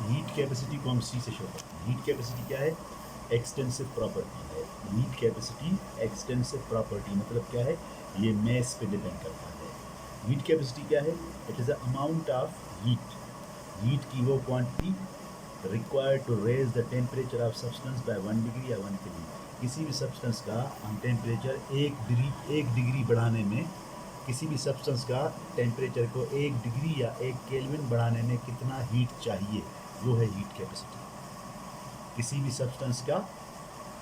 Heat capacity को हम सी से शो करते हैं। हीट कैपेसिटी क्या है? एक्सटेंसिव प्रॉपर्टी है। हीट कैपेसिटी एक्सटेंसिव प्रॉपर्टी मतलब क्या है? ये मैस पे डिपेंड करता है। हीट कैपेसिटी क्या है? It is the amount of heat, heat की वो quantity required to raise the temperature of substance by 1 degree या 1 केल्विन। किसी भी सब्सटेंस का हम टेम्परेचर एक डिग्री बढ़ाने में, किसी भी सब्सटेंस का टेम्परेचर को 1 डिग्री या 1 केल्विन बढ़ाने में कितना हीट चाहिए, वो है हीट कैपेसिटी। किसी भी सब्सटेंस का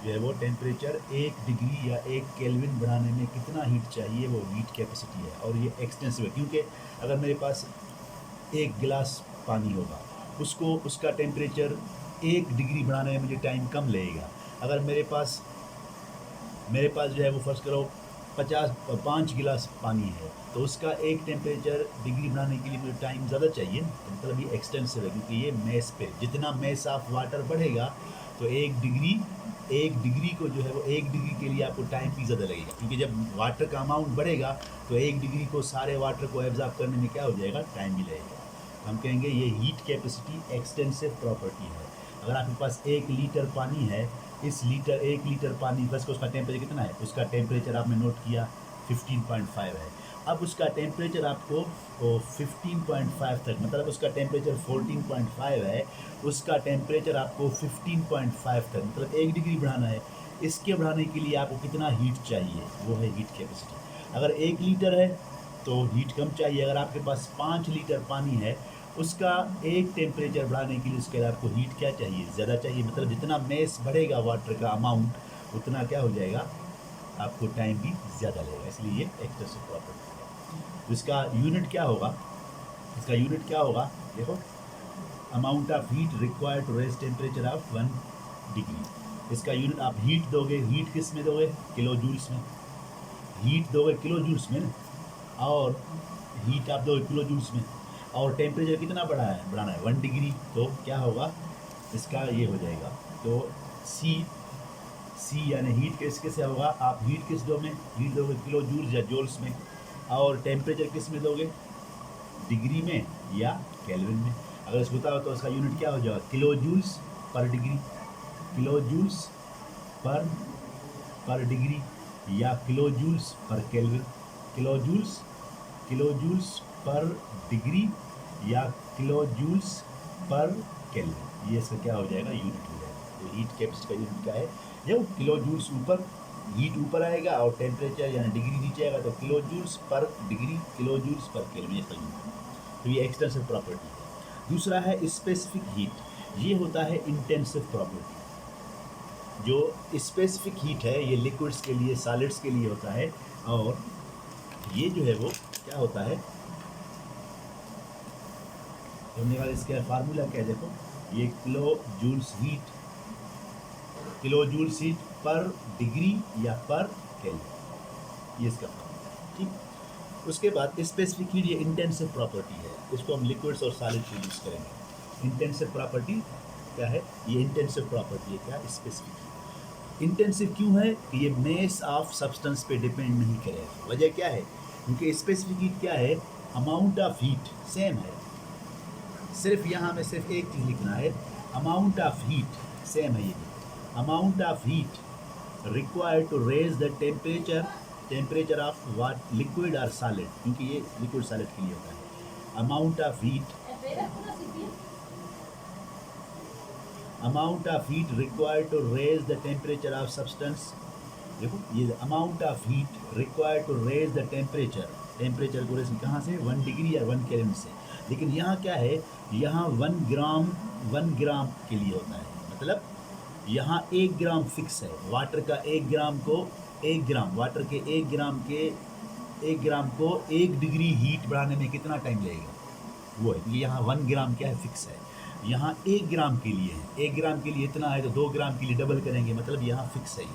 जो है वो टेम्परेचर 1 डिग्री या 1 केल्विन बढ़ाने में कितना हीट चाहिए, वो हीट कैपेसिटी है। और ये एक्सटेंसिव है, क्योंकि अगर मेरे पास एक गिलास पानी होगा, उसको उसका टेम्परेचर 1 डिग्री बढ़ाने में मुझे टाइम कम लगेगा। अगर मेरे पास जो है वो फर्स्ट करो 5 गिलास पानी है, तो उसका एक टेम्परेचर डिग्री बढ़ाने के लिए मुझे टाइम ज़्यादा चाहिए, तो मतलब ये एक्सटेंसिव है, क्योंकि ये मैस पे, जितना मैस ऑफ वाटर बढ़ेगा तो 1 डिग्री को जो है वो 1 डिग्री के लिए आपको टाइम भी ज़्यादा लगेगा, क्योंकि जब वाटर का अमाउंट बढ़ेगा तो 1 डिग्री को सारे वाटर को एब्जॉर्ब करने में क्या हो जाएगा, टाइम भी लगेगा। हम कहेंगे ये हीट कैपेसिटी एक्सटेंसिव प्रॉपर्टी है। अगर आपके पास 1 लीटर पानी है, इस 1 लीटर पानी बस को उसका टेम्परेचर कितना है, उसका टेम्परेचर आपने नोट किया 15.5 है। अब उसका टेम्परेचर आपको 15.5 तक, मतलब उसका टेम्परेचर 14.5 है, उसका टेम्परेचर आपको 15.5 तक मतलब 1 डिग्री बढ़ाना है। इसके बढ़ाने के लिए आपको कितना हीट चाहिए, वो है हीट कैपेसिटी। अगर 1 लीटर है तो हीट कम चाहिए। अगर आपके पास 5 लीटर पानी है, उसका एक टेम्परेचर बढ़ाने के लिए उसके लिए आपको हीट क्या चाहिए, ज़्यादा चाहिए। मतलब जितना मैस बढ़ेगा वाटर का अमाउंट, उतना क्या हो जाएगा, आपको टाइम भी ज़्यादा लगेगा। इसलिए ये एक्सटेंसिव प्रॉपर्टी है। तो इसका यूनिट क्या होगा, देखो, amount of heat required to raise temperature of 1 degree. इसका यूनिट आप हीट दोगे, हीट किस में दोगे, किलो जूल्स में। हीट दोगे किलो जूल्स में ना, और हीट आप दोगे किलो जूल्स में, और टेम्परेचर कितना बढ़ाना है 1 डिग्री, तो क्या होगा, इसका ये हो जाएगा। तो सी यानी हीट किससे होगा, आप हीट किस दोगे, हीट दोगे किलो जूल्स या जूल्स में, और टेम्परेचर किस में दोगे, डिग्री में या केल्विन में। अगर इसको बताओ तो इसका यूनिट क्या हो जाएगा, किलो जूल्स पर डिग्री, किलो जूल्स पर डिग्री, या किलो जूल्स पर केल्विन, किलो जूल्स पर डिग्री या किलो जूल्स पर केल्विन। ये इसका क्या हो जाएगा, यूनिट हो जाएगा। तो हीट कैपेसिटी का यूनिट क्या है, जब किलो जूल्स ऊपर, हीट ऊपर आएगा और टेम्परेचर यानी डिग्री नीचे आएगा, तो किलो जूल्स पर डिग्री, किलो जूल्स पर केल्विन इसका यूनिट है। तो ये एक्सटेंसिव प्रॉपर्टी है। दूसरा है स्पेसिफिक हीट, ये होता है इंटेंसिव प्रॉपर्टी। जो स्पेसिफिक हीट है ये लिक्विड्स के लिए, सॉलिड्स के लिए होता है, और ये जो है वो क्या होता है, हमने कहा इसका फार्मूला क्या है, देखो, ये किलो जूल्स हीट पर डिग्री या पर केल्विन, ये इसका फार्मूला। ठीक, उसके बाद स्पेसिफिक हीट, ये इंटेंसिव प्रॉपर्टी है, इसको हम लिक्विड्स और सॉलिड को यूज़ करेंगे। इंटेंसिव प्रॉपर्टी क्या है, ये इंटेंसिव प्रॉपर्टी है, क्या, स्पेसिफिक हीट। इंटेंसिव क्यों है, ये मेस ऑफ सब्सटेंस पे डिपेंड नहीं करेगा। वजह क्या है, क्योंकि स्पेसिफिक हीट क्या है, अमाउंट ऑफ हीट सेम है, सिर्फ यहाँ में सिर्फ एक चीज़ लिखना है, अमाउंट ऑफ हीट सेम है। ये amount of heat required to raise the temperature of what liquid और सॉलिड, क्योंकि ये लिक्विड सॉलिड के लिए होता है। Amount of heat required to raise the temperature of substance, देखो ये amount of heat required to raise the temperature को रेज कहाँ से, 1 डिग्री या 1 केल्विन से। लेकिन यहाँ क्या है, यहाँ 1 ग्राम के लिए होता है, मतलब यहाँ 1 ग्राम फिक्स है। वाटर का 1 ग्राम को 1 ग्राम वाटर के 1 ग्राम को 1 डिग्री हीट बढ़ाने में कितना टाइम लगेगा, वो है। यहाँ 1 ग्राम क्या है, फिक्स है। यहाँ 1 ग्राम के लिए है, 1 ग्राम के लिए इतना है, तो 2 ग्राम के लिए डबल करेंगे, मतलब यहाँ फिक्स है ये।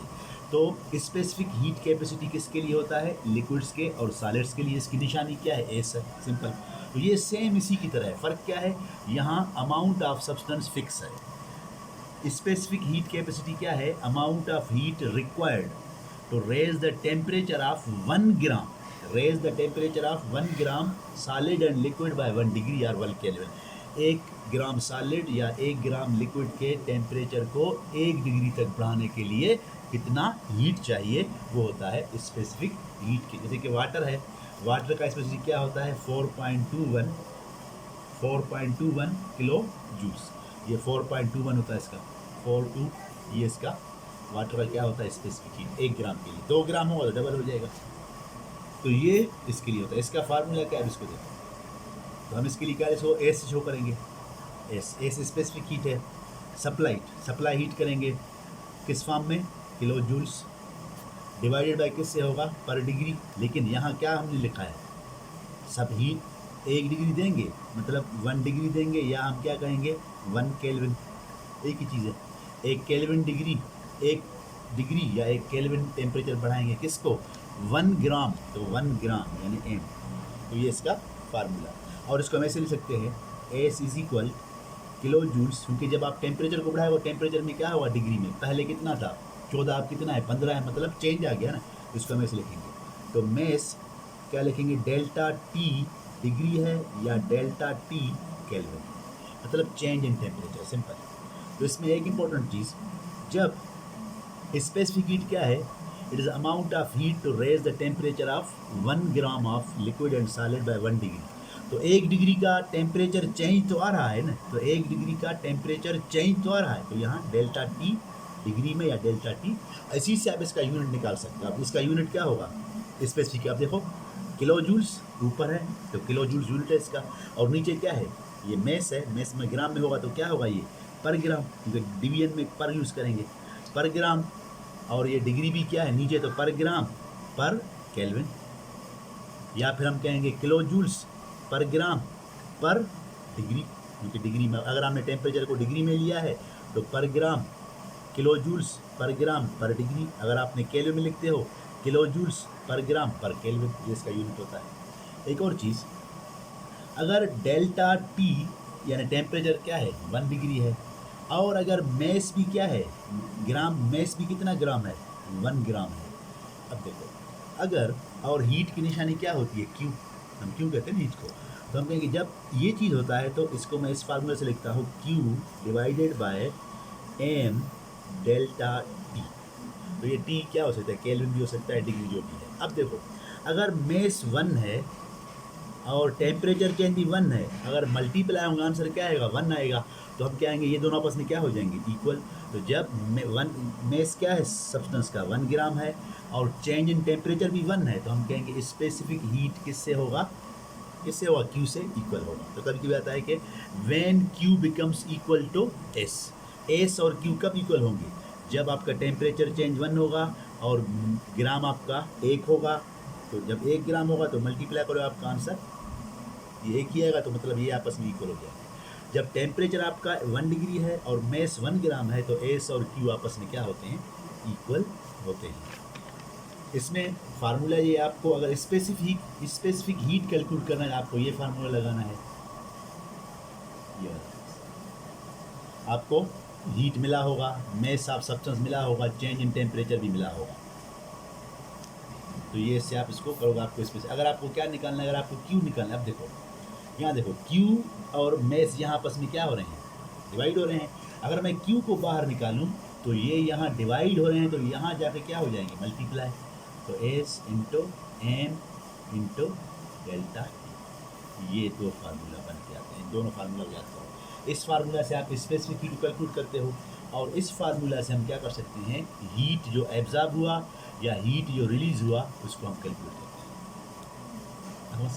तो स्पेसिफिक हीट कैपेसिटी किसके लिए होता है, लिक्विड्स के और सॉलिड्स के लिए। इसकी निशानी क्या है, एस है, सिंपल। तो ये सेम इसी की तरह है, फ़र्क क्या है, यहाँ अमाउंट ऑफ सब्सटेंस फिक्स है। स्पेसिफिक हीट कैपेसिटी क्या है, amount of heat required to raise the temperature of 1 gram, solid and liquid by 1 degree और 1 केल्विन। 1 ग्राम सॉलिड या 1 ग्राम लिक्विड के टेम्परेचर को 1 डिग्री तक बढ़ाने के लिए कितना हीट चाहिए, वो होता है स्पेसिफिक हीट की। जैसे कि वाटर है, वाटर का स्पेसिफिक क्या होता है 4.21 किलो जूल्स, ये 4.21 होता है इसका 42, ये इसका वाटर का क्या होता है स्पेसिफिक हीट 1 ग्राम के लिए। 2 ग्राम होगा तो डबल हो जाएगा, तो ये इसके लिए होता है। इसका फार्मूला क्या है इसको देखो, तो हम इसके लिए क्या इसको एस शो करेंगे, एस स्पेसिफिक हीट है। सप्लाई हीट करेंगे किस फॉर्म में, किलो जूल्स डिवाइडेड बाय किससे होगा, पर डिग्री। लेकिन यहाँ क्या हमने लिखा है, सब हीट 1 डिग्री देंगे मतलब 1 डिग्री देंगे, या हम क्या कहेंगे 1 केल्विन, एक ही चीज़ है। 1 केल्विन डिग्री, 1 डिग्री या 1 केल्विन टेम्परेचर बढ़ाएंगे किसको 1 ग्राम, तो 1 ग्राम यानी एम। तो ये इसका फार्मूला, और इसको हम ऐसे लिख सकते हैं s is equal kilo joules, क्योंकि जब आप टेम्परेचर को बढ़ाएगा टेम्परेचर में क्या होगा डिग्री में, पहले कितना था 14, अब कितना है 15 है, मतलब चेंज आ गया ना, इसको हम ऐसे लिखेंगे। तो मेस क्या लिखेंगे, डेल्टा टी डिग्री है या डेल्टा टी केल्विन, मतलब चेंज इन टेम्परेचर, सिंपल। तो इसमें एक इम्पॉर्टेंट चीज़, जब स्पेसिफिक हीट क्या है, it is amount of heat to raise the temperature of 1 gram of liquid and solid by 1 degree. तो 1 डिग्री का टेम्परेचर चेंज तो आ रहा है ना, तो 1 डिग्री का टेम्परेचर चेंज तो आ रहा है, तो यहाँ डेल्टा टी डिग्री में या डेल्टा टी, इसी से आप इसका यूनिट निकाल सकते हो। अब इसका यूनिट क्या होगा स्पेसिफिक, आप देखो किलो जूल्स ऊपर है तो किलो जूल्स यूनिट है इसका, और नीचे क्या है ये मेस है, मेस में ग्राम में होगा तो क्या होगा ये पर ग्राम, क्योंकि डिवीजन में पर यूज़ करेंगे पर ग्राम, और ये डिग्री भी क्या है नीचे तो पर ग्राम पर केल्विन, या फिर हम कहेंगे किलो जूल्स पर ग्राम पर डिग्री, क्योंकि डिग्री में अगर हमने टेम्परेचर को डिग्री में लिया है तो पर ग्राम किलो जूल्स पर ग्राम पर डिग्री, अगर आपने केल्विन में लिखते हो किलो जूल्स पर ग्राम पर केल्विन, ये इसका यूनिट होता है। एक और चीज़, अगर डेल्टा टी यानी टेम्परेचर क्या है 1 डिग्री है, और अगर मेस भी क्या है ग्राम, मेस भी कितना ग्राम है 1 ग्राम है। अब देखो अगर, और हीट की निशानी क्या होती है क्यू, हम क्यू कहते हैं हीट को, तो हम कहेंगे जब ये चीज़ होता है तो इसको मैं इस फार्मूले से लिखता हूँ q divided by m delta t. तो ये टी क्या हो सकता है केल्विन भी हो सकता है, डिग्री जो भी है। अब देखो अगर मेस 1 है और टेम्परेचर चेंज भी 1 है, अगर मल्टीप्लाई होंगे आंसर क्या आएगा 1 आएगा, तो हम क्या आएंगे ये दोनों आपस में क्या हो जाएंगे इक्वल। तो जब मेस क्या है सब्सटेंस का 1 ग्राम है और चेंज इन टेम्परेचर भी 1 है, तो हम कहेंगे स्पेसिफिक हीट किससे होगा, किससे होगा क्यू से इक्वल होगा। तो कभी कभी आता है कि when q becomes equal to s, s और क्यू कब इक्वल होंगे, जब आपका टेम्परेचर चेंज 1 होगा और ग्राम आपका 1 होगा। तो जब 1 ग्राम होगा तो मल्टीप्लाई करो आपका आंसर ये 1 ही आएगा, तो मतलब ये आपस में इक्वल हो जाएगा। जब टेम्परेचर आपका 1 डिग्री है और मेस 1 ग्राम है तो एस और क्यू आपस में क्या होते हैं इक्वल होते हैं। इसमें फार्मूला ये आपको अगर स्पेसिफिक हीट कैलकुलेट करना है आपको ये फार्मूला लगाना है, ये आपको हीट मिला होगा, मेस ऑफ सब्सटेंस मिला होगा, चेंज इन टेम्परेचर भी मिला होगा, तो ये इससे आप इसको करोगे। आपको इसमें अगर आपको क्या निकालना है, अगर आपको क्यू निकालना है, अब देखो यहाँ देखो क्यू और मेस यहाँ आपस में क्या हो रहे हैं डिवाइड हो रहे हैं। अगर मैं क्यू को बाहर निकालूँ तो ये यहाँ डिवाइड हो रहे हैं, तो यहाँ जाके क्या हो जाएंगे मल्टीप्लाई, तो s into m into delta, ये दो फार्मूला बन के आते हैं। दोनों फार्मूला याद करो, इस फार्मूला से आप स्पेसिफिक हीट कैलकुलेट करते हो, और इस फार्मूला से हम क्या कर सकते हैं हीट जो एब्जॉर्ब हुआ या हीट जो रिलीज हुआ उसको हम कैलकुलेट करते हैं।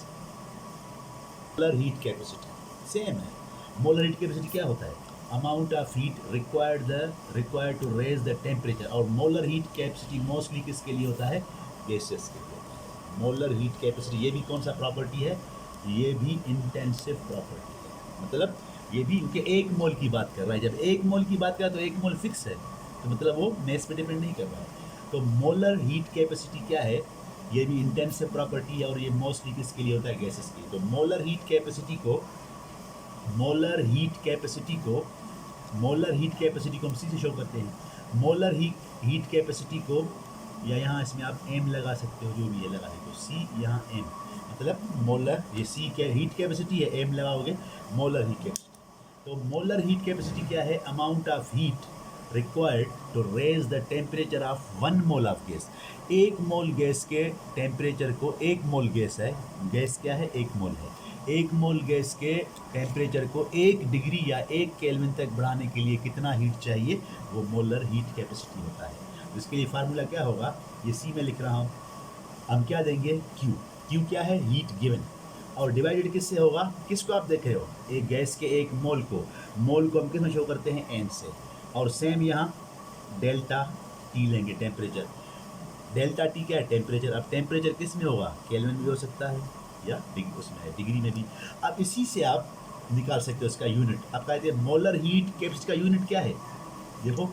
मोलर हीट कैपेसिटी सेम है। मोलर हीट कैपेसिटी क्या होता है, amount of heat required to raise the temperature, और मोलर हीट कैपेसिटी मोस्टली किसके लिए होता है गैसेस के लिए होता है। मोलर हीट कैपेसिटी ये भी कौन सा प्रॉपर्टी है, ये भी इंटेंसिव प्रॉपर्टी है, मतलब ये भी इनके 1 मोल की बात कर रहा है। जब 1 मोल की बात कर रहा है तो 1 मोल फिक्स है, तो मतलब वो मेस पे डिपेंड नहीं कर रहा है। तो मोलर हीट कैपेसिटी क्या है, ये भी इंटेंसिव प्रॉपर्टी है, और ये मोस्टली किसके लिए होता है गैसेस के लिए। तो मोलर हीट कैपेसिटी को हम सी से शो करते हैं। मोलर हीट कैपेसिटी को, या यहाँ इसमें आप एम लगा सकते हो, जो भी है लगा सकते हो, सी यहाँ एम, मतलब मोलर, ये सी हीट कैपेसिटी है, एम लगाओगे मोलर हीट कैपेसिटी। तो मोलर हीट कैपेसिटी क्या है? Amount of heat required to raise the temperature of 1 mole of gas. 1 mole gas के टेम्परेचर को, 1 मोल गैस है, गैस क्या है? 1 मोल है। 1 मोल गैस के टेम्परेचर को 1 डिग्री या 1 केल्विन तक बढ़ाने के लिए कितना हीट चाहिए? वो मोलर हीट कैपेसिटी होता है। इसके लिए फार्मूला क्या होगा? ये सी में लिख रहा हूँ। हम क्या देंगे? क्यू। क्यू क्या है? हीट गिवन, और डिवाइडेड किससे होगा? किसको आप देख रहे हो? एक गैस के 1 मोल को, मोल को हम किस में शो करते हैं? एन से। और सेम यहाँ डेल्टा टी लेंगे, टेम्परेचर। डेल्टा टी क्या है? टेम्परेचर। अब टेम्परेचर किस में होगा? केल्विन में भी हो सकता है या डिग्री, उसमें है डिग्री में भी। अब इसी से आप निकाल सकते हो इसका यूनिट। अब कहते हैं मोलर हीट कैपेसिटी का यूनिट क्या है? देखो,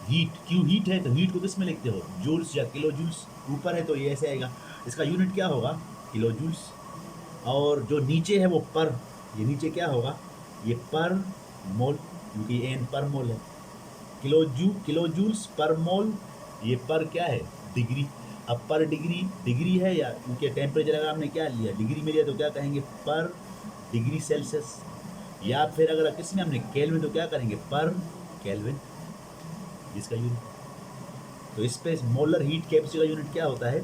हीट, क्यू हीट है तो हीट को किस में लिखते हो? जूल्स या किलो जूल्स। ऊपर है तो ये ऐसे आएगा। इसका यूनिट क्या होगा? Kilo joules. और जो नीचे है वो पर, ये नीचे क्या होगा? ये पर मोल, क्योंकि एन पर मोल है। किलो जूल्स पर मोल, ये पर क्या है? डिग्री। अब पर डिग्री, डिग्री है या, क्योंकि टेम्परेचर अगर आपने क्या लिया? डिग्री में लिया तो क्या कहेंगे? पर डिग्री सेल्सियस। या फिर अगर किस में हमने केल्विन तो क्या करेंगे? पर केल्विन, इसका यूनिट। तो इस पे मोलर हीट कैपेसिटी का यूनिट क्या होता है?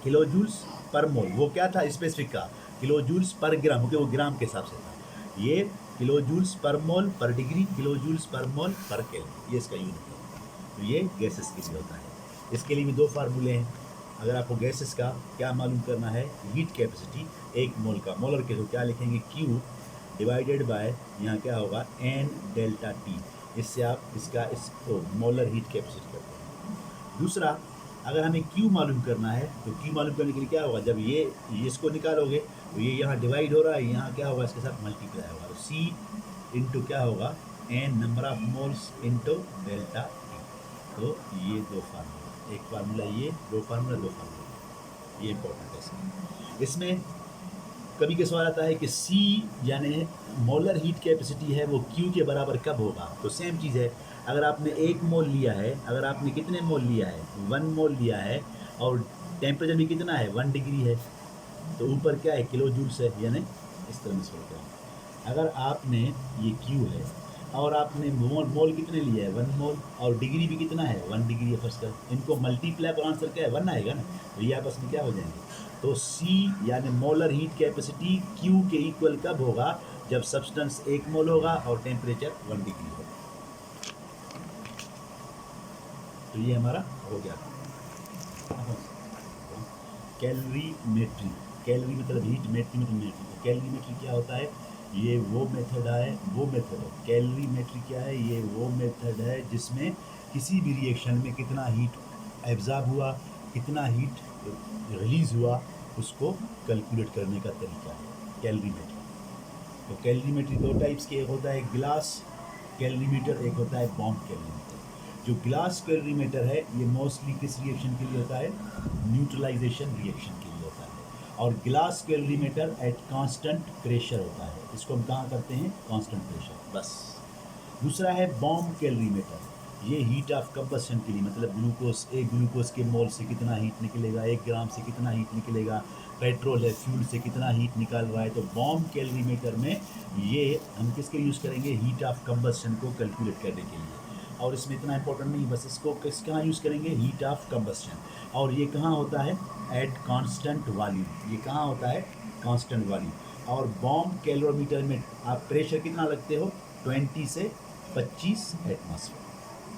किलो जूल्स पर मोल। वो क्या था स्पेसिफिक का? किलो जूल्स पर ग्राम, क्योंकि वो ग्राम के हिसाब से था। ये किलो जूल्स पर मोल पर डिग्री, किलो जूल्स पर मोल पर केल्विन, ये इसका यूनिट है। तो ये गैसेस के लिए होता है। इसके लिए भी 2 फार्मूले हैं। अगर आपको गैसेस का क्या मालूम करना है? हीट कैपेसिटी 1 मोल का, मोलर के तो क्या लिखेंगे? क्यू डिवाइडेड बाय, यहाँ क्या होगा? N delta t. इससे आप इसको मोलर हीट कैपेसिटी करते हैं। दूसरा, अगर हमें क्यू मालूम करना है तो क्यू मालूम करने के लिए क्या होगा? जब ये इसको निकालोगे तो ये यहाँ डिवाइड हो रहा है, यहाँ क्या होगा? इसके साथ मल्टीप्लाई होगा। तो सी इंटू क्या होगा? N number of moles into delta t. तो ये 2 फार्मूला, एक फार्मूला ये, 2 फार्मूला, 2 फार्मूला, ये इंपॉर्टेंट है। इसमें कभी के सवाल आता है कि सी यानी मोलर हीट कैपेसिटी है वो क्यू के बराबर कब होगा? तो सेम चीज़ है। अगर आपने 1 मोल लिया है, अगर आपने कितने मोल लिया है? 1 मोल लिया है, और टेम्परेचर भी कितना है? 1 डिग्री है, तो ऊपर क्या है? किलो जूल्स है, यानी इस तरह से होता है। अगर आपने, ये क्यू है, और आपने मोल कितने लिए है? 1 मोल, और डिग्री भी कितना है? 1 डिग्री है। फर्स्ट कर इनको मल्टीप्लाई पर आंसर क्या है? 1 आएगा ना, तो ये आपस में क्या हो जाएंगे? तो सी यानी मोलर हीट कैपेसिटी क्यू के इक्वल कब होगा? जब सब्सटेंस 1 मोल होगा और टेम्परेचर 1 डिग्री होगा। तो ये हमारा हो गया कैलोरीमेट्री। कैलोरी मतलब हीट, मेट्री मतलब मेट्री। कैलोरीमेट्री क्या होता है? ये वो मेथड है, कैलोरीमेट्री क्या है? ये वो मेथड है जिसमें किसी भी रिएक्शन में कितना हीट एब्जॉर्ब हुआ, कितना हीट रिलीज हुआ, उसको कैलकुलेट करने का तरीका है कैलोरीमेट्री। तो कैलोरीमेट्री 2 टाइप्स के, एक होता है ग्लास कैलोरीमीटर, एक होता है बॉम्ब कैलोरीमीटर। जो ग्लास कैलोरीमीटर है ये मोस्टली किस रिएक्शन के लिए होता है? न्यूट्रलाइजेशन रिएक्शन के लिए होता है। और glass calorimeter at constant pressure होता है। इसको हम कहाँ करते हैं? कांस्टेंट प्रेशर, बस। दूसरा है बॉम्ब कैलोरीमीटर। ये हीट ऑफ कंबस्शन के लिए, मतलब ग्लूकोज, एक ग्लूकोज के मोल से कितना हीट निकलेगा, 1 ग्राम से कितना हीट निकलेगा, पेट्रोल है, फ्यूल से कितना हीट निकल रहा है। तो बॉम्ब कैलोरीमीटर में ये हम किसके यूज़ करेंगे? हीट ऑफ कंबस्शन को कैलकुलेट करने के लिए। और इसमें इतना इंपॉर्टेंट नहीं, बस इसको कहाँ यूज़ करेंगे? Heat of combustion. और ये कहाँ होता है? At constant volume. ये कहाँ होता है? Constant volume. और बॉम्ब कैलोरीमीटर में आप प्रेशर कितना लगते हो? 20 से 25 एटमॉस्फेयर।